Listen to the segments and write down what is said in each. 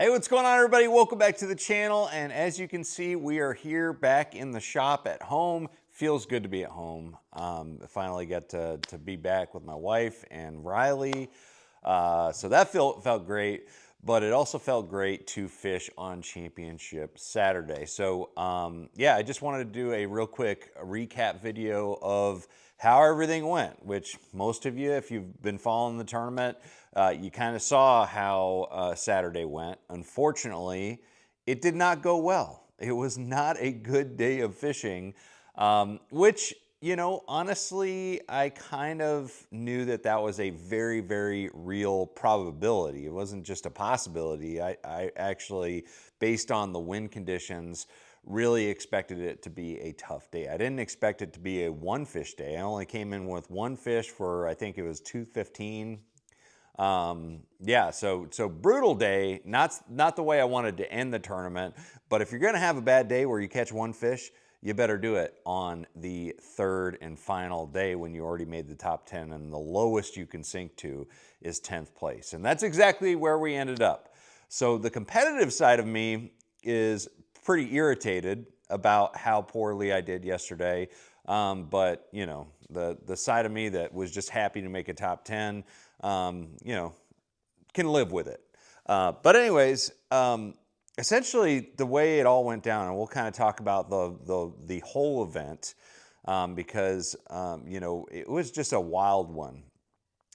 Hey, what's going on, everybody? Welcome back to the channel. And as you can see, we are here back in the shop at home. Feels good to be at home. I finally got to be back with my wife and Riley. So that felt great, but it also felt great to fish on Championship Saturday. So yeah, I just wanted to do a real quick recap video of how everything went, which most of you, if you've been following the tournament, you kind of saw how Saturday went. Unfortunately, it did not go well. It was not a good day of fishing, which, you know, honestly, I kind of knew that that was a very, very real probability. It wasn't just a possibility. I actually, based on the wind conditions, really expected it to be a tough day. I didn't expect it to be a one fish day. I only came in with one fish for, I think it was 215. Yeah, so brutal day, not the way I wanted to end the tournament, but if you're gonna have a bad day where you catch one fish, you better do it on the third and final day when you already made the top 10 and the lowest you can sink to is 10th place. And that's exactly where we ended up. So the competitive side of me is pretty irritated about how poorly I did yesterday. But you know, the side of me that was just happy to make a top 10, you know, can live with it. But anyways, essentially the way it all went down, and we'll kind of talk about the whole event, because you know, it was just a wild one.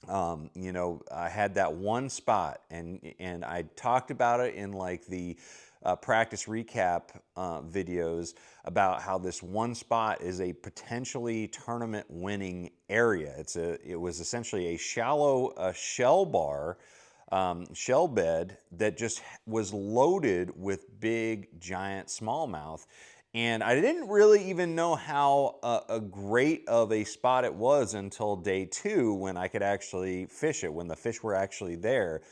You know, I had that one spot, and I talked about it in like the practice recap videos about how this one spot is a potentially tournament winning area. It was essentially a shallow shell bar, shell bed that just was loaded with big giant smallmouth. And I didn't really even know how a great of a spot it was until day two, when I could actually fish it, when the fish were actually there.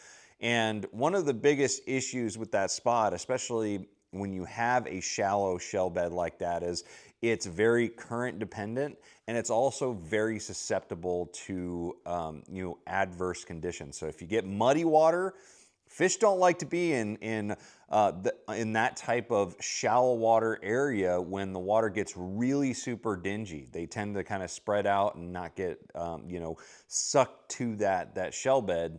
And one of the biggest issues with that spot, especially when you have a shallow shell bed like that, is it's very current dependent, and it's also very susceptible to you know, adverse conditions. So if you get muddy water, fish don't like to be in that type of shallow water area when the water gets really super dingy. They tend to kind of spread out and not get you know, sucked to that shell bed.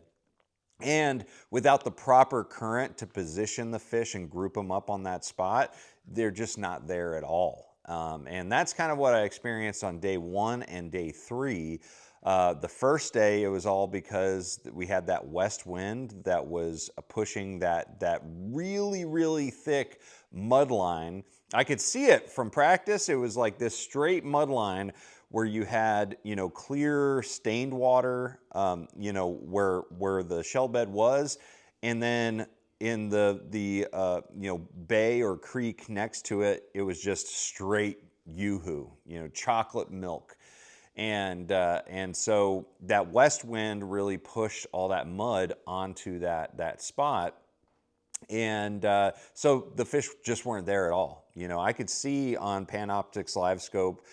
And without the proper current to position the fish and group them up on that spot, they're just not there at all. And that's kind of what I experienced on day one and day three. The first day, it was all because we had that west wind that was pushing that really, really thick mud line. I could see it from practice. It was like this straight mud line where you had, you know, clear stained water, you know, where the shell bed was, and then in the you know, bay or creek next to it, it was just straight yoo-hoo, you know, chocolate milk. And so that west wind really pushed all that mud onto that spot. And so the fish just weren't there at all. You know, I could see on Panoptix Live Scope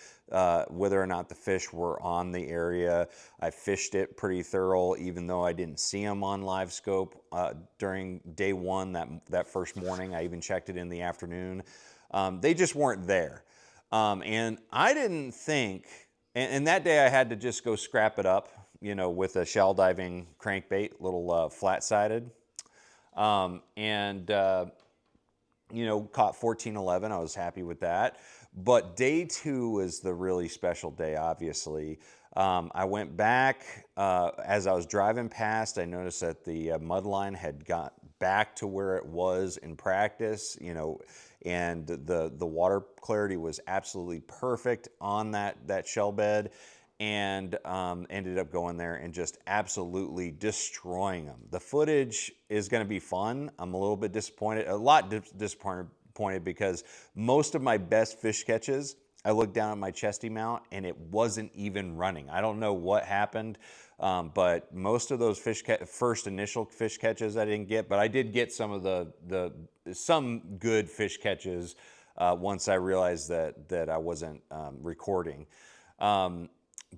whether or not the fish were on the area. I fished it pretty thorough, even though I didn't see them on Live Scope during day one, that first morning. I even checked it in the afternoon. They just weren't there. And I didn't think, and that day I had to just go scrap it up, you know, with a shell diving crankbait, little flat-sided. You know, caught 14-11. I was happy with that. But day two was the really special day, obviously. I went back, as I was driving past, I noticed that the mud line had got back to where it was in practice, you know, and the water clarity was absolutely perfect on that shell bed. And ended up going there and just absolutely destroying them. The footage is going to be fun. I'm a little bit disappointed, a lot disappointed, because most of my best fish catches, I looked down at my chesty mount and it wasn't even running. I don't know what happened, but most of those first initial fish catches I didn't get, but I did get some of some good fish catches once I realized that I wasn't recording.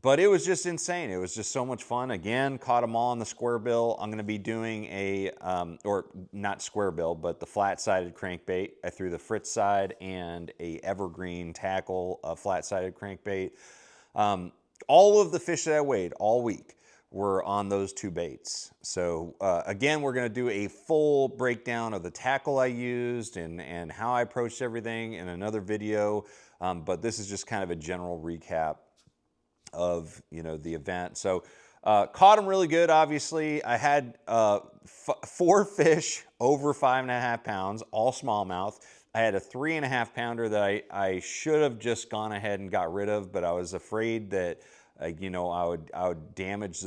but it was just insane. It was just so much fun. Again, caught them all on the square bill. I'm going to be doing a, or not square bill, but the flat-sided crankbait. I threw the Fritz side and a evergreen tackle, a flat-sided crankbait. All of the fish that I weighed all week were on those two baits. So again, we're going to do a full breakdown of the tackle I used and how I approached everything in another video. But this is just kind of a general recap of, you know, the event. So caught them really good. Obviously, I had 4 fish over 5.5 pounds, all smallmouth. I had a 3.5 pounder that I should have just gone ahead and got rid of, but I was afraid that you know, I would damage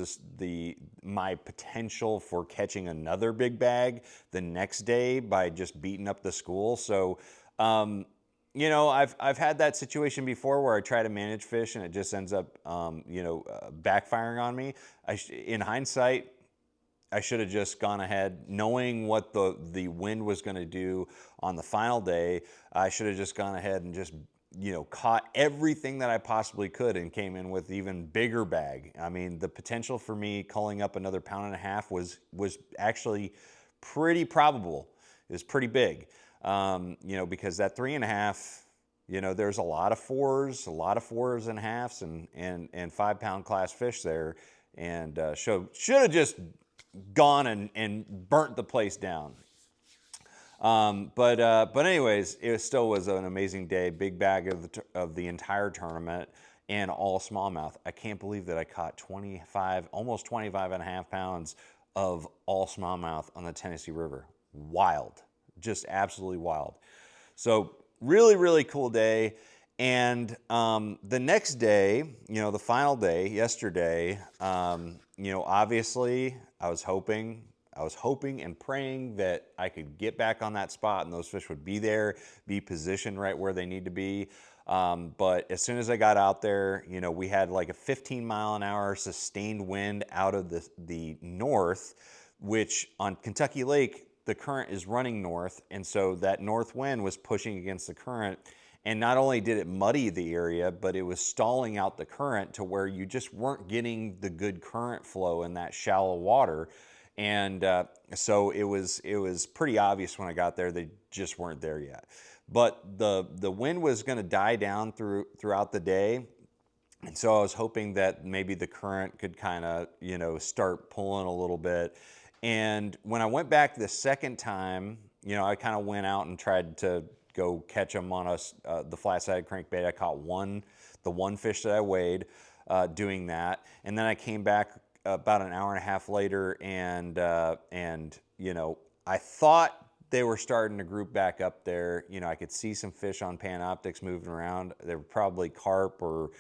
my potential for catching another big bag the next day by just beating up the school. So you know, I've had that situation before where I try to manage fish and it just ends up, you know, backfiring on me. In hindsight, I should have just gone ahead, knowing what the wind was going to do on the final day. I should have just gone ahead and just, you know, caught everything that I possibly could and came in with even bigger bag. I mean, the potential for me culling up another 1.5 pounds was actually pretty probable. It was pretty big. You know, because that 3.5, you know, there's a lot of 4s, a lot of 4s and halves and 5 pound class fish there. And should have just gone and burnt the place down. But anyways, it still was an amazing day. Big bag of the entire tournament and all smallmouth. I can't believe that I caught 25, almost 25.5 pounds of all smallmouth on the Tennessee River. Wild. Just absolutely wild. So really, really cool day. And the next day, you know, the final day, yesterday, you know, obviously I was hoping and praying that I could get back on that spot and those fish would be there, be positioned right where they need to be. But as soon as I got out there, you know, we had like a 15-mile-an-hour sustained wind out of the north, which on Kentucky Lake, the current is running north, and so that north wind was pushing against the current, and not only did it muddy the area, but it was stalling out the current to where you just weren't getting the good current flow in that shallow water. And so it was pretty obvious when I got there they just weren't there yet. But the wind was going to die down throughout the day. And so I was hoping that maybe the current could kind of, you know, start pulling a little bit. And when I went back the second time, you know, I kind of went out and tried to go catch them on the flat-sided crankbait. I caught the one fish that I weighed doing that. And then I came back about an hour and a half later and you know, I thought they were starting to group back up there. You know, I could see some fish on Panoptics moving around. They were probably carp or,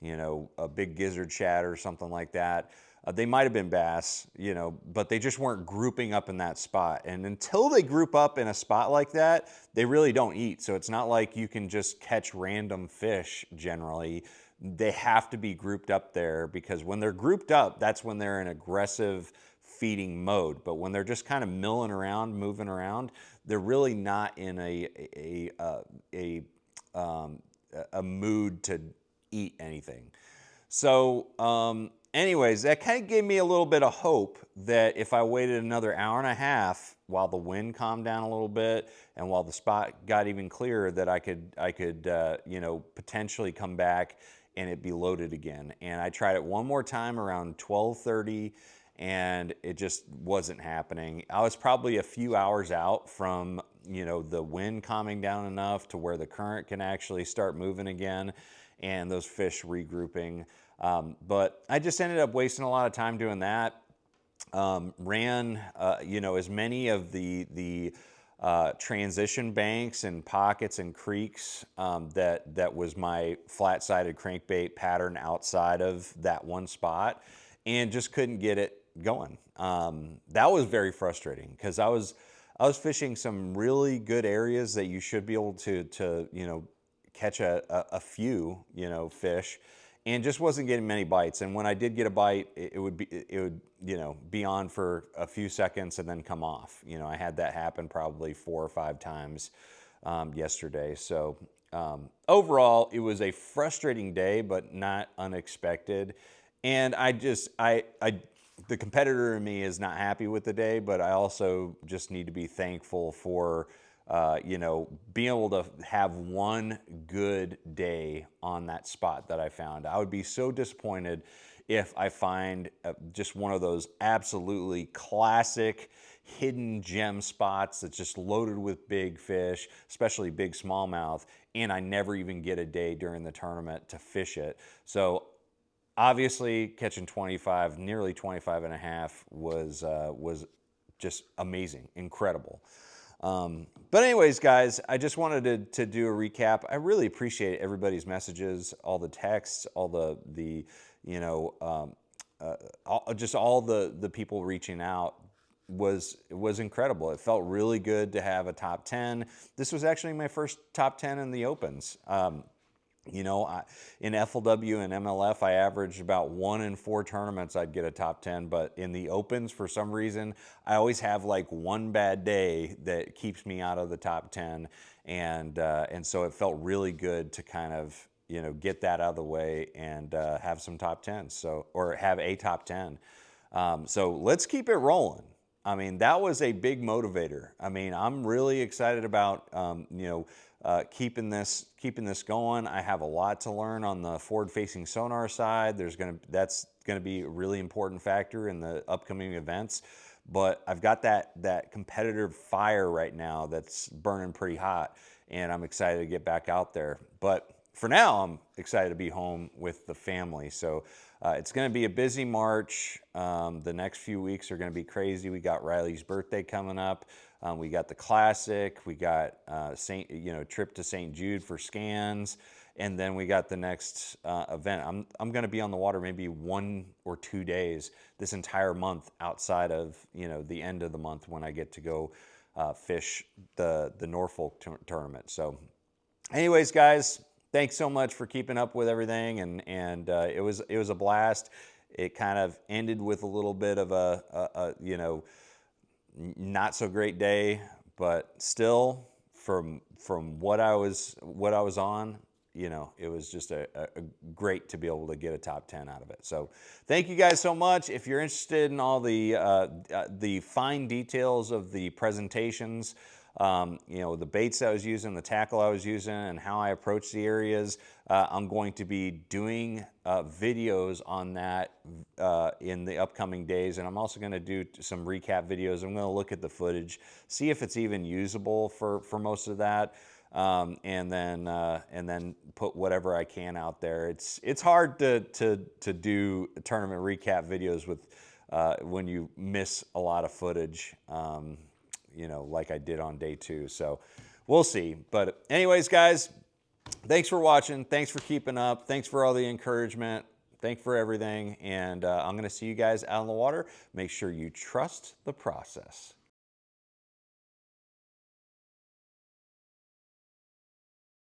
you know, a big gizzard shad or something like that. They might have been bass, you know, but they just weren't grouping up in that spot. And until they group up in a spot like that, they really don't eat. So it's not like you can just catch random fish generally. They have to be grouped up there, because when they're grouped up, that's when they're in aggressive feeding mode. But when they're just kind of milling around, moving around, they're really not in a mood to eat anything. So anyways, that kind of gave me a little bit of hope that if I waited another hour and a half while the wind calmed down a little bit and while the spot got even clearer, that I could you know, potentially come back and it be loaded again. And I tried it one more time around 12:30 and it just wasn't happening. I was probably a few hours out from, you know, the wind calming down enough to where the current can actually start moving again and those fish regrouping. But I just ended up wasting a lot of time doing that. Ran, you know, as many of the transition banks and pockets and creeks that was my flat-sided crankbait pattern outside of that one spot, and just couldn't get it going. That was very frustrating, because I was fishing some really good areas that you should be able to you know, catch a few, you know, fish, and just wasn't getting many bites. And when I did get a bite, it would you know, be on for a few seconds and then come off. You know, I had that happen probably 4 or 5 times. yesterday. So overall, it was a frustrating day, but not unexpected. And the competitor in me is not happy with the day, but I also just need to be thankful for, you know, being able to have one good day on that spot that I found. I would be so disappointed if I find just one of those absolutely classic hidden gem spots that's just loaded with big fish, especially big smallmouth, and I never even get a day during the tournament to fish it. So obviously catching 25, nearly 25 and a half was just amazing, incredible. But anyways, guys, I just wanted to do a recap. I really appreciate everybody's messages, all the texts, all the you know, just all the people reaching out was incredible. It felt really good to have a top 10. This was actually my first top 10 in the Opens. You know, in FLW and MLF, I averaged about 1 in 4 tournaments I'd get a top 10, but in the Opens, for some reason, I always have like one bad day that keeps me out of the top 10, and so it felt really good to kind of, you know, get that out of the way and have some top 10s, so, or have a top 10. So let's keep it rolling. I mean, that was a big motivator. I mean, I'm really excited about, you know, keeping this going. I have a lot to learn on the forward-facing sonar side. That's gonna be a really important factor in the upcoming events. But I've got that competitive fire right now that's burning pretty hot, and I'm excited to get back out there. But for now, I'm excited to be home with the family. So it's going to be a busy March. The next few weeks are going to be crazy. We got Riley's birthday coming up. We got the Classic. We got trip to St. Jude for scans, and then we got the next event. I'm going to be on the water maybe 1 or 2 days this entire month, outside of, you know, the end of the month when I get to go fish the Norfolk tournament. So, anyways, guys, thanks so much for keeping up with everything, and it was a blast. It kind of ended with a little bit of a you know, not so great day, but still from what I was on, you know, it was just a great to be able to get a top 10 out of it. So thank you guys so much. If you're interested in all the fine details of the presentations, you know, the baits I was using, the tackle I was using, and how I approach the areas, I'm going to be doing videos on that in the upcoming days, and I'm also going to do some recap videos. I'm going to look at the footage, see if it's even usable for most of that, and then put whatever I can out there. It's hard to do tournament recap videos with when you miss a lot of footage. You know, like I did on day 2. So we'll see. But anyways, guys, thanks for watching. Thanks for keeping up. Thanks for all the encouragement. Thanks for everything. And I'm going to see you guys out on the water. Make sure you trust the process.